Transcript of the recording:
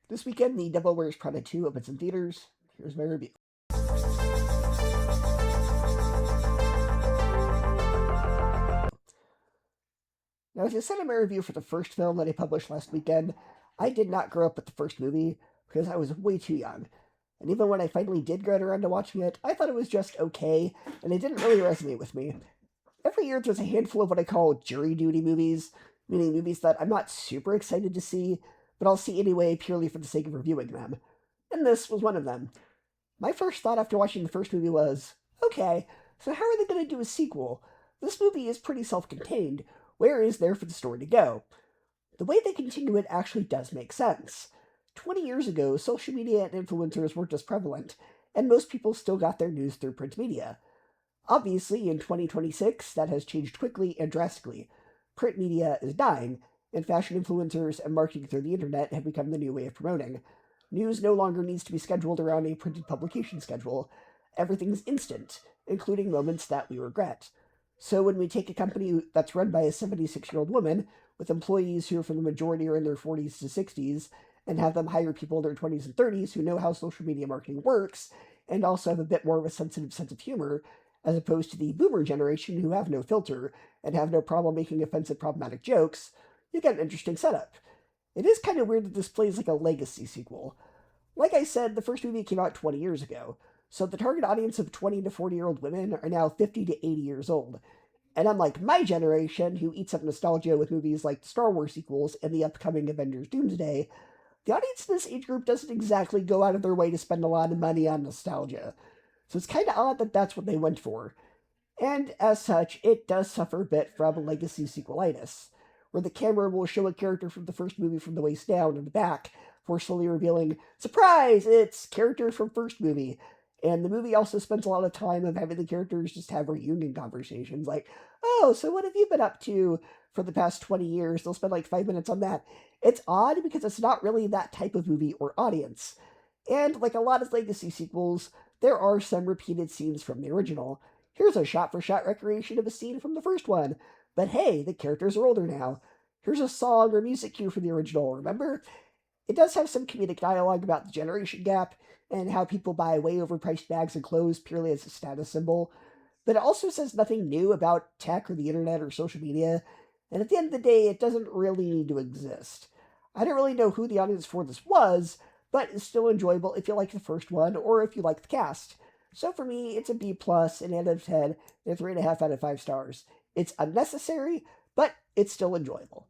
This weekend, The Devil Wears Prada 2 opens in theaters. Here's my review. Now, as I said in my review for the first film that I published last weekend, I did not grow up with the first movie because I was way too young. And even when I finally did get around to watching it, I thought it was just okay, and it didn't really resonate with me. Every year there's a handful of what I call jury duty movies, meaning movies that I'm not super excited to see, but I'll see anyway purely for the sake of reviewing them. And this was one of them. My first thought after watching the first movie was, okay, so how are they going to do a sequel? This movie is pretty self-contained. Where is there for the story to go? The way they continue it actually does make sense. 20 years ago, social media and influencers weren't as prevalent, and most people still got their news through print media. Obviously, in 2026, that has changed quickly and drastically. Print media is dying, and fashion influencers and marketing through the internet have become the new way of promoting. News no longer needs to be scheduled around a printed publication schedule. Everything's instant, including moments that we regret. So when we take a company that's run by a 76-year-old woman, with employees who for the majority are in their 40s to 60s, and have them hire people in their 20s and 30s who know how social media marketing works, and also have a bit more of a sensitive sense of humor, as opposed to the boomer generation who have no filter and have no problem making offensive, problematic jokes, you get an interesting setup. It is kind of weird that this plays like a legacy sequel. Like I said, the first movie came out 20 years ago, so the target audience of 20 to 40-year-old women are now 50 to 80 years old. And unlike my generation, who eats up nostalgia with movies like the Star Wars sequels and the upcoming Avengers Doomsday, the audience in this age group doesn't exactly go out of their way to spend a lot of money on nostalgia. So it's kind of odd that that's what they went for. And as such, it does suffer a bit from legacy sequelitis, where the camera will show a character from the first movie from the waist down and the back, forcefully revealing, surprise, it's character from first movie. And the movie also spends a lot of time of having the characters just have reunion conversations, like, oh, so what have you been up to for the past 20 years? They'll spend like 5 minutes on that. It's odd because it's not really that type of movie or audience. And like a lot of legacy sequels, there are some repeated scenes from the original. Here's a shot-for-shot recreation of a scene from the first one. But hey, the characters are older now. Here's a song or music cue from the original, remember? It does have some comedic dialogue about the generation gap and how people buy way overpriced bags and clothes purely as a status symbol, but it also says nothing new about tech or the internet or social media, and at the end of the day, it doesn't really need to exist. I don't really know who the audience for this was, but it's still enjoyable if you like the first one or if you like the cast. So for me, it's a B+, an 8 out of 10, and a 3.5 out of 5 stars. It's unnecessary, but it's still enjoyable.